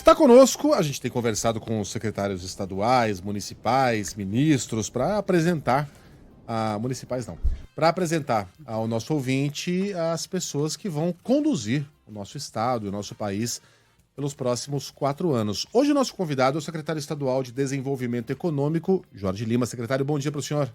Está conosco, a gente tem conversado com os secretários estaduais, municipais, ministros, para apresentar, para apresentar ao nosso ouvinte as pessoas que vão conduzir o nosso estado e o nosso país pelos próximos 4 anos. Hoje o nosso convidado é o secretário estadual de Desenvolvimento Econômico, Jorge Lima. Secretário, bom dia para o senhor.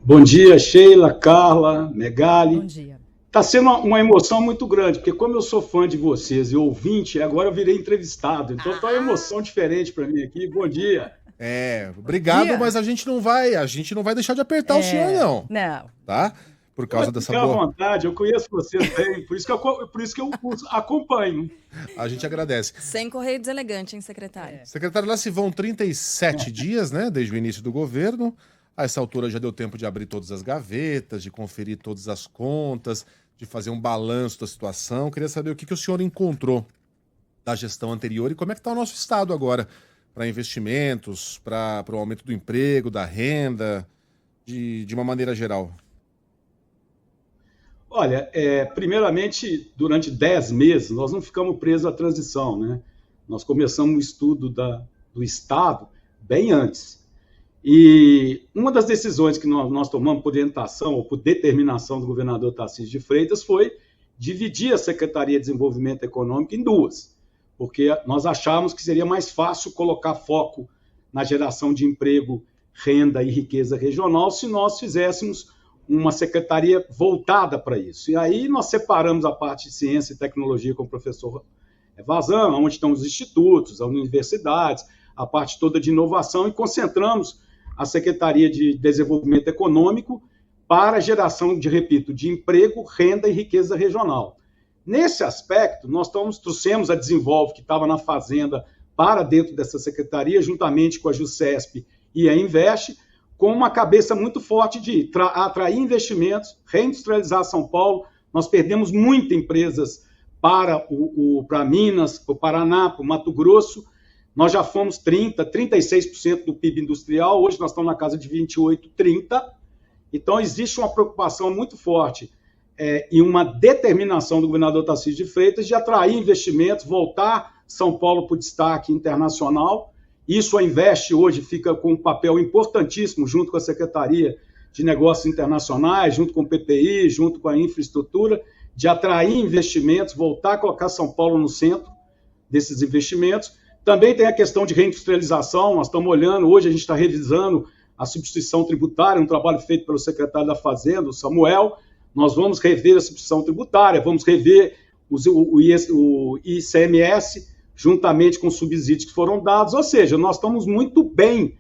Bom dia, Sheila, Carla, Megali. Bom dia. Está sendo uma emoção muito grande, porque como eu sou fã de vocês e ouvinte, agora eu virei entrevistado. Então está uma emoção diferente para mim aqui. Bom dia. Obrigado, mas a gente não vai deixar de apertar o senhor, não. Não. Tá? Por causa dessa boa... Fica à vontade, eu conheço vocês bem, por isso que eu acompanho. A gente agradece. Sem correio deselegante, hein, secretário? Secretário, lá se vão 37 dias, né, desde o início do governo. A essa altura já deu tempo de abrir todas as gavetas, de conferir todas as contas, de fazer um balanço da situação. Queria saber o que o senhor encontrou da gestão anterior e como é que está o nosso estado agora para investimentos, para o aumento do emprego, da renda, de uma maneira geral. Olha, primeiramente, durante 10 meses, nós não ficamos presos à transição, né? Nós começamos o estudo do Estado bem antes. E uma das decisões que nós tomamos por orientação ou por determinação do governador Tarcísio de Freitas foi dividir a Secretaria de Desenvolvimento Econômico em duas, porque nós achávamos que seria mais fácil colocar foco na geração de emprego, renda e riqueza regional se nós fizéssemos uma secretaria voltada para isso. E aí nós separamos a parte de ciência e tecnologia com o professor Vazan, onde estão os institutos, as universidades, a parte toda de inovação, e concentramos a Secretaria de Desenvolvimento Econômico para a geração, de emprego, renda e riqueza regional. Nesse aspecto, nós trouxemos a Desenvolve, que estava na Fazenda, para dentro dessa secretaria, juntamente com a JUCESP e a Invest, com uma cabeça muito forte de atrair investimentos, reindustrializar São Paulo. Nós perdemos muitas empresas para Minas, para o Paraná, para o Mato Grosso. Nós já fomos 36% do PIB industrial, hoje nós estamos na casa de 28%, 30%. Então, existe uma preocupação muito forte e uma determinação do governador Tarcísio de Freitas de atrair investimentos, voltar São Paulo para o destaque internacional. Isso a Invest hoje fica com um papel importantíssimo, junto com a Secretaria de Negócios Internacionais, junto com o PPI, junto com a infraestrutura, de atrair investimentos, voltar a colocar São Paulo no centro desses investimentos. Também tem a questão de reindustrialização, nós estamos olhando, hoje a gente está revisando a substituição tributária, um trabalho feito pelo secretário da Fazenda, o Samuel. Nós vamos rever a substituição tributária, vamos rever o ICMS, juntamente com os subsídios que foram dados, ou seja, nós estamos muito bem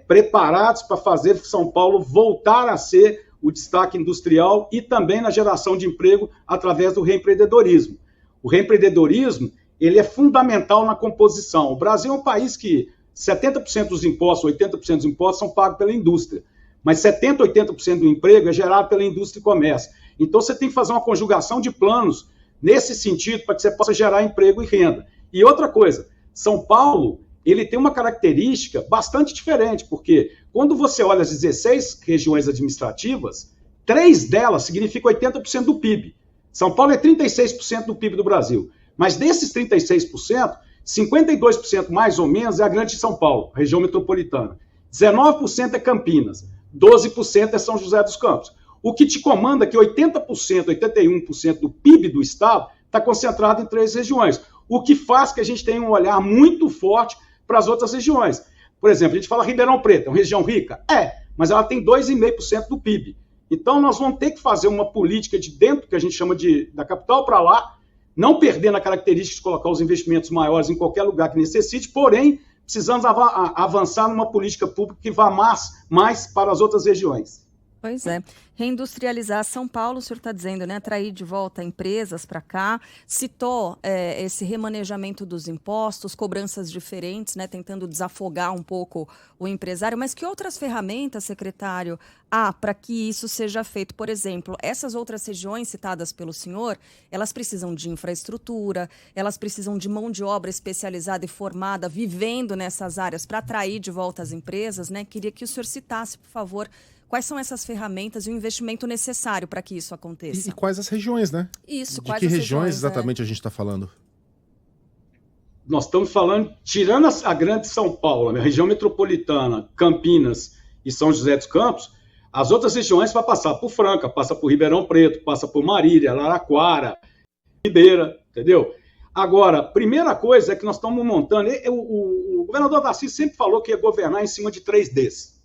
preparados para fazer São Paulo voltar a ser o destaque industrial e também na geração de emprego através do reempreendedorismo. O reempreendedorismo, ele é fundamental na composição. O Brasil é um país que 70% dos impostos, 80% dos impostos são pagos pela indústria, mas 70%, 80% do emprego é gerado pela indústria e comércio. Então, você tem que fazer uma conjugação de planos nesse sentido para que você possa gerar emprego e renda. E outra coisa, São Paulo, ele tem uma característica bastante diferente, porque quando você olha as 16 regiões administrativas, 3 delas significam 80% do PIB. São Paulo é 36% do PIB do Brasil. Mas desses 36%, 52% mais ou menos é a Grande São Paulo, região metropolitana. 19% é Campinas, 12% é São José dos Campos. O que te comanda é que 80%, 81% do PIB do estado está concentrado em 3 regiões, o que faz que a gente tenha um olhar muito forte para as outras regiões. Por exemplo, a gente fala Ribeirão Preto, é uma região rica? Mas ela tem 2,5% do PIB. Então, nós vamos ter que fazer uma política de dentro, que a gente chama da capital para lá, não perdendo a característica de colocar os investimentos maiores em qualquer lugar que necessite, porém, precisamos avançar numa política pública que vá mais para as outras regiões. Pois é. Reindustrializar São Paulo, o senhor está dizendo, né? Atrair de volta empresas para cá. Citou esse remanejamento dos impostos, cobranças diferentes, né? Tentando desafogar um pouco o empresário. Mas que outras ferramentas, secretário, há para que isso seja feito? Por exemplo, essas outras regiões citadas pelo senhor, elas precisam de infraestrutura, elas precisam de mão de obra especializada e formada, vivendo nessas áreas para atrair de volta as empresas, né? Queria que o senhor citasse, por favor, quais são essas ferramentas e o investimento necessário para que isso aconteça? E quais as regiões, né? Isso, de quais que as regiões exatamente a gente está falando? nós estamos falando, tirando a grande São Paulo, a região metropolitana, Campinas e São José dos Campos, as outras regiões vai passar por Franca, passa por Ribeirão Preto, passa por Marília, Araraquara, Ribeira, entendeu? Agora, primeira coisa é que nós estamos montando, o governador Tarcísio sempre falou que ia governar em cima de 3 Ds.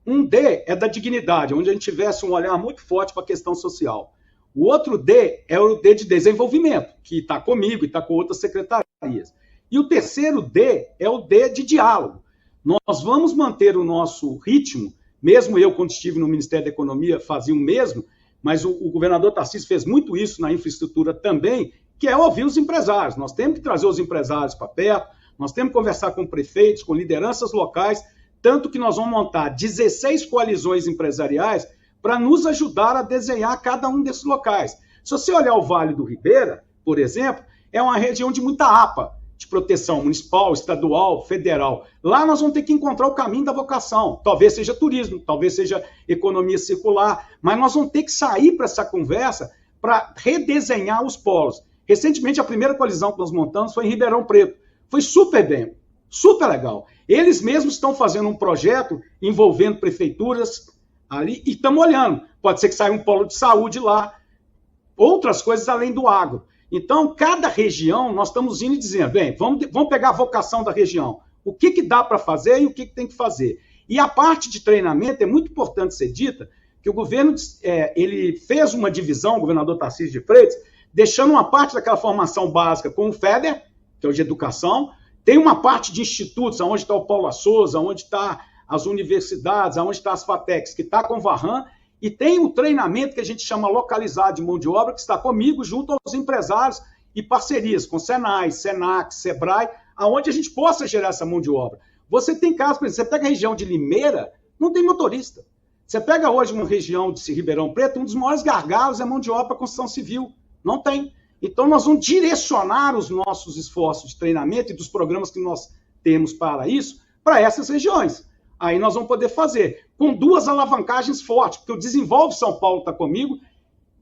Um D é da dignidade, onde a gente tivesse um olhar muito forte para a questão social. O outro D é o D de desenvolvimento, que está comigo e está com outras secretarias. E o terceiro D é o D de diálogo. Nós vamos manter o nosso ritmo, mesmo eu, quando estive no Ministério da Economia, fazia o mesmo, mas o governador Tarcísio fez muito isso na infraestrutura também, que é ouvir os empresários. Nós temos que trazer os empresários para perto, nós temos que conversar com prefeitos, com lideranças locais, tanto que nós vamos montar 16 coalizões empresariais para nos ajudar a desenhar cada um desses locais. Se você olhar o Vale do Ribeira, por exemplo, é uma região de muita APA, de proteção municipal, estadual, federal. Lá nós vamos ter que encontrar o caminho da vocação. Talvez seja turismo, talvez seja economia circular, mas nós vamos ter que sair para essa conversa para redesenhar os polos. Recentemente, a primeira coalizão que nós montamos foi em Ribeirão Preto. Foi super bem, super legal. Eles mesmos estão fazendo um projeto envolvendo prefeituras ali e estamos olhando. Pode ser que saia um polo de saúde lá, outras coisas além do agro. Então, cada região, nós estamos indo e dizendo, bem, vamos pegar a vocação da região. O que dá para fazer e o que tem que fazer. E a parte de treinamento é muito importante ser dita, que o governo ele fez uma divisão, o governador Tarcísio de Freitas, deixando uma parte daquela formação básica com o FEDER, que é o de educação, tem uma parte de institutos, onde está o Paula Souza, onde está as universidades, onde está as FATECs, que está com o Varran, e tem o treinamento que a gente chama localizado de mão de obra, que está comigo, junto aos empresários e parcerias com Senai, Senac, Sebrae, aonde a gente possa gerar essa mão de obra. Você tem casos, por exemplo, você pega a região de Limeira, não tem motorista. Você pega hoje uma região de Ribeirão Preto, um dos maiores gargalos é a mão de obra para construção civil. Não tem. Então, nós vamos direcionar os nossos esforços de treinamento e dos programas que nós temos para isso, para essas regiões. Aí nós vamos poder fazer, com 2 alavancagens fortes, porque o Desenvolve São Paulo está comigo,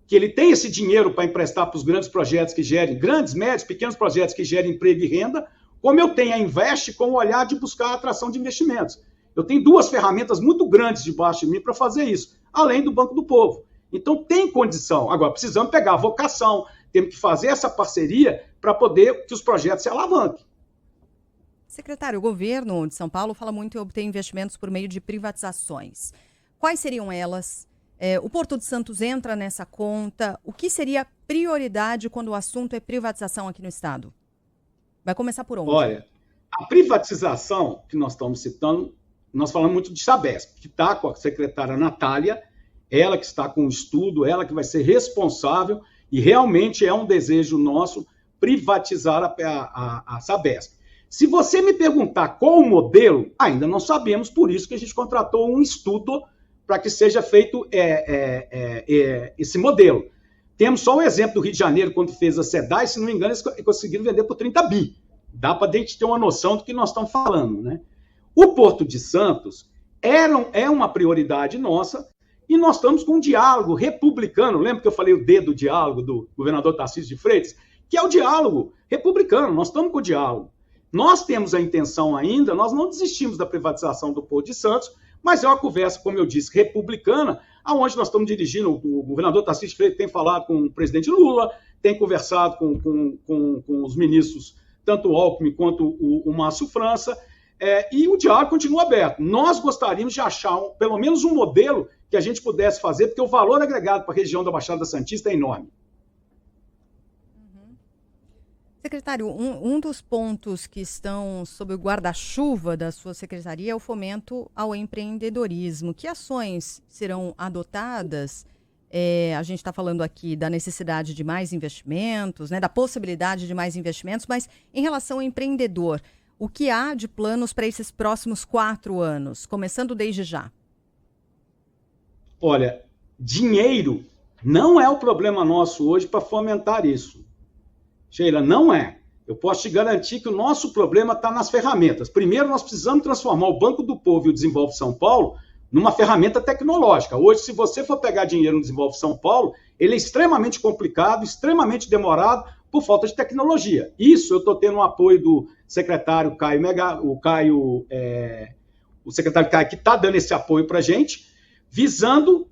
que ele tem esse dinheiro para emprestar para os grandes projetos que gerem, grandes, médios, pequenos projetos que gerem emprego e renda, como eu tenho a Investe com o olhar de buscar a atração de investimentos. Eu tenho 2 ferramentas muito grandes debaixo de mim para fazer isso, além do Banco do Povo. Então tem condição. Agora, precisamos pegar a vocação, temos que fazer essa parceria para poder que os projetos se alavanquem. Secretário, o governo de São Paulo fala muito em obter investimentos por meio de privatizações. Quais seriam elas? O Porto de Santos entra nessa conta? O que seria prioridade quando o assunto é privatização aqui no Estado? Vai começar por onde? Olha, a privatização que nós estamos citando, nós falamos muito de Sabesp, que está com a secretária Natália, ela que está com o estudo, ela que vai ser responsável, e realmente é um desejo nosso privatizar a Sabesp. Se você me perguntar qual o modelo, ainda não sabemos, por isso que a gente contratou um estudo para que seja feito esse modelo. Temos só o exemplo do Rio de Janeiro, quando fez a SEDAI, se não me engano, eles conseguiram vender por 30 bi. Dá para a gente ter uma noção do que nós estamos falando, né? O Porto de Santos é uma prioridade nossa e nós estamos com um diálogo republicano. Lembra que eu falei o D do diálogo do governador Tarcísio de Freitas? Que é o diálogo republicano, nós estamos com o diálogo. Nós temos a intenção ainda, nós não desistimos da privatização do Porto de Santos, mas é uma conversa, como eu disse, republicana, aonde nós estamos dirigindo, o governador Tarcísio de Freitas tem falado com o presidente Lula, tem conversado com os ministros, tanto o Alckmin quanto o Márcio França, e o diálogo continua aberto. Nós gostaríamos de achar pelo menos um modelo que a gente pudesse fazer, porque o valor agregado para a região da Baixada Santista é enorme. Secretário, um dos pontos que estão sob o guarda-chuva da sua secretaria é o fomento ao empreendedorismo. Que ações serão adotadas? A gente está falando aqui da necessidade de mais investimentos, né, da possibilidade de mais investimentos, mas em relação ao empreendedor, o que há de planos para esses próximos 4 anos, começando desde já? Olha, dinheiro não é o problema nosso hoje para fomentar isso. Sheila, não é. Eu posso te garantir que o nosso problema está nas ferramentas. Primeiro, nós precisamos transformar o Banco do Povo e o Desenvolve São Paulo numa ferramenta tecnológica. Hoje, se você for pegar dinheiro no Desenvolve São Paulo, ele é extremamente complicado, extremamente demorado, por falta de tecnologia. Isso eu estou tendo o apoio do secretário Caio o secretário Caio, que está dando esse apoio para a gente, visando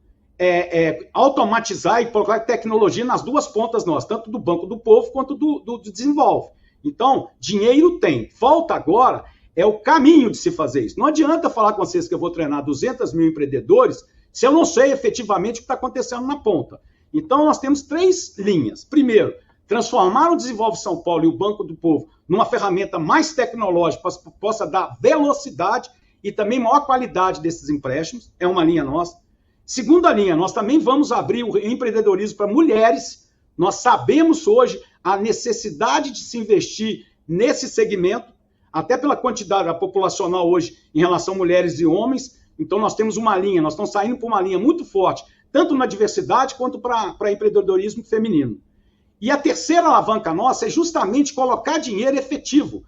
automatizar e colocar tecnologia nas duas pontas nossas, tanto do Banco do Povo quanto do Desenvolve. Então, dinheiro tem. Falta agora o caminho de se fazer isso. Não adianta falar com vocês que eu vou treinar 200 mil empreendedores se eu não sei efetivamente o que está acontecendo na ponta. Então, nós temos 3 linhas. Primeiro, transformar o Desenvolve São Paulo e o Banco do Povo numa ferramenta mais tecnológica que possa dar velocidade e também maior qualidade desses empréstimos. É uma linha nossa. Segunda linha, nós também vamos abrir o empreendedorismo para mulheres. Nós sabemos hoje a necessidade de se investir nesse segmento, até pela quantidade populacional hoje em relação a mulheres e homens. Então, nós temos uma linha, nós estamos saindo por uma linha muito forte, tanto na diversidade quanto para empreendedorismo feminino. E a terceira alavanca nossa é justamente colocar dinheiro efetivo.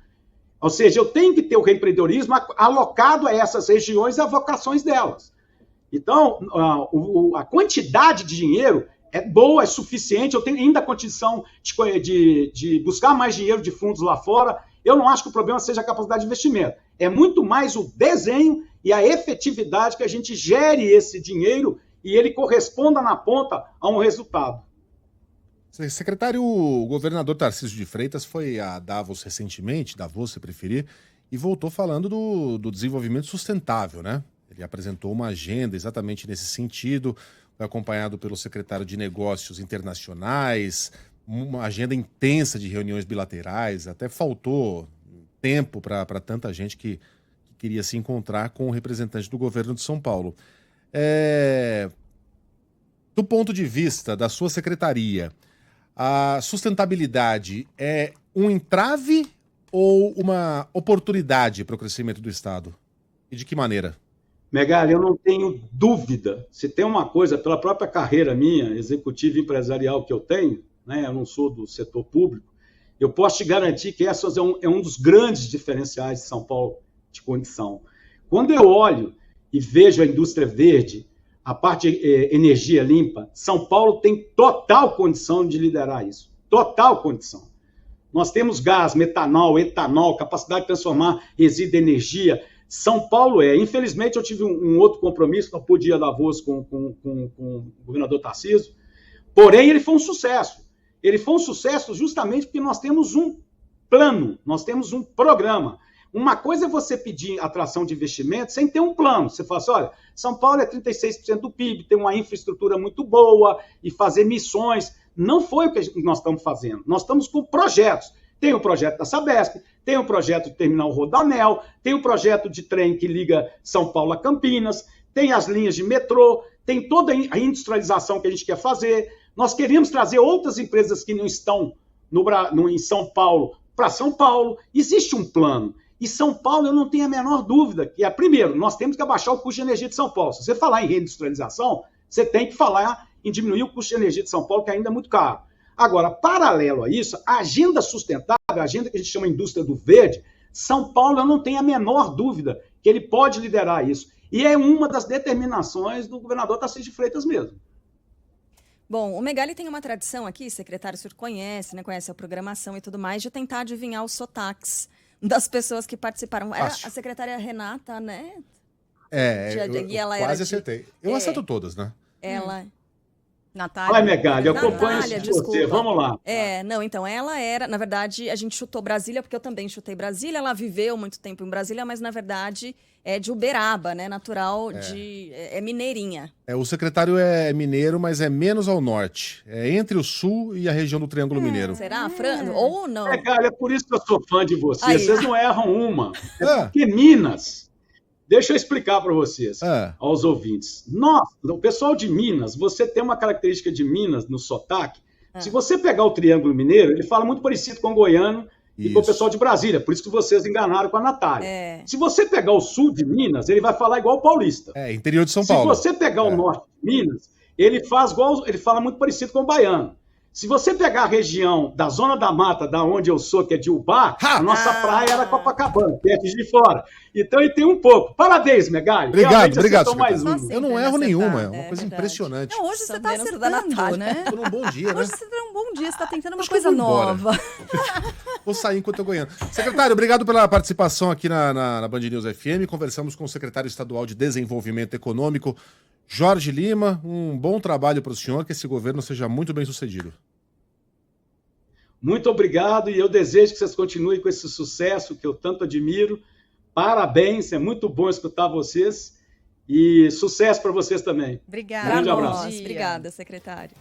Ou seja, eu tenho que ter o empreendedorismo alocado a essas regiões e a vocações delas. Então, a quantidade de dinheiro é boa, é suficiente, eu tenho ainda a condição de buscar mais dinheiro de fundos lá fora. Eu não acho que o problema seja a capacidade de investimento. É muito mais o desenho e a efetividade que a gente gere esse dinheiro e ele corresponda na ponta a um resultado. Secretário, o governador Tarcísio de Freitas foi a Davos recentemente, Davos se preferir, e voltou falando do desenvolvimento sustentável, né? Ele apresentou uma agenda exatamente nesse sentido, foi acompanhado pelo secretário de Negócios Internacionais, uma agenda intensa de reuniões bilaterais, até faltou tempo para tanta gente que queria se encontrar com o representante do governo de São Paulo. Do ponto de vista da sua secretaria, a sustentabilidade é um entrave ou uma oportunidade para o crescimento do Estado? E de que maneira? Megali, eu não tenho dúvida. Se tem uma coisa, pela própria carreira minha, executiva e empresarial que eu tenho, né, eu não sou do setor público, eu posso te garantir que essa é um dos grandes diferenciais de São Paulo de condição. Quando eu olho e vejo a indústria verde, a parte de energia limpa, São Paulo tem total condição de liderar isso. Total condição. Nós temos gás, metanol, etanol, capacidade de transformar resíduo em energia. São Paulo Infelizmente, eu tive um outro compromisso, não podia dar voz com o governador Tarcísio, porém, ele foi um sucesso. Ele foi um sucesso justamente porque nós temos um plano, nós temos um programa. Uma coisa é você pedir atração de investimento sem ter um plano. Você fala assim, olha, São Paulo é 36% do PIB, tem uma infraestrutura muito boa e fazer missões. Não foi o que nós estamos fazendo. Nós estamos com projetos. Tem o projeto da Sabesp, tem o projeto de terminal Rodanel, tem o projeto de trem que liga São Paulo a Campinas, tem as linhas de metrô, tem toda a industrialização que a gente quer fazer. Nós queremos trazer outras empresas que não estão em São Paulo para São Paulo. Existe um plano. E São Paulo, eu não tenho a menor dúvida que, primeiro, nós temos que abaixar o custo de energia de São Paulo. Se você falar em reindustrialização, você tem que falar em diminuir o custo de energia de São Paulo, que ainda é muito caro. Agora, paralelo a isso, a agenda sustentável, a agenda que a gente chama de indústria do verde, São Paulo, eu não tenho a menor dúvida que ele pode liderar isso. E é uma das determinações do governador Tarcísio de Freitas mesmo. Bom, o Megali tem uma tradição aqui, secretário, o senhor conhece, né? Conhece a programação e tudo mais, de tentar adivinhar os sotaques das pessoas que participaram. Era a secretária Renata, né? Eu quase acertei. Eu acerto todas, né? Ela... Natália. Vai, Megali, eu acompanho você. Vamos lá. Então, ela era, na verdade, a gente chutou Brasília, porque eu também chutei Brasília, ela viveu muito tempo em Brasília, mas, na verdade, é de Uberaba, né? Natural de... É mineirinha. O secretário é mineiro, mas é menos ao norte. É entre o sul e a região do Triângulo Mineiro. Será? Ou não? Megali, é por isso que eu sou fã de vocês. Vocês não erram uma. Porque Minas... Deixa eu explicar para vocês, aos ouvintes. O pessoal de Minas, você tem uma característica de Minas no sotaque. Se você pegar o Triângulo Mineiro, ele fala muito parecido com o goiano e com o pessoal de Brasília. Por isso que vocês enganaram com a Natália. Se você pegar o sul de Minas, ele vai falar igual o paulista. Interior de São Paulo. Se você pegar o norte de Minas, ele fala muito parecido com o baiano. Se você pegar a região da Zona da Mata, da onde eu sou, que é de Ubá, a nossa praia era Copacabana, perto de fora. Então, ele tem um pouco. Parabéns, Megali. Obrigado, mais secretário. um. Eu não erro nenhuma, é uma coisa impressionante. Não, hoje você está acertando, né? Tô num bom dia, né? Hoje você está num bom dia, você está tentando uma Acho que eu coisa vou embora. nova. Vou sair enquanto eu ganhando. Secretário, obrigado pela participação aqui na Band News FM. Conversamos com o secretário estadual de Desenvolvimento Econômico, Jorge Lima. Um bom trabalho para o senhor, que esse governo seja muito bem sucedido. Muito obrigado e eu desejo que vocês continuem com esse sucesso que eu tanto admiro. Parabéns, é muito bom escutar vocês e sucesso para vocês também. Obrigada. Grande abraço. Obrigada, secretário.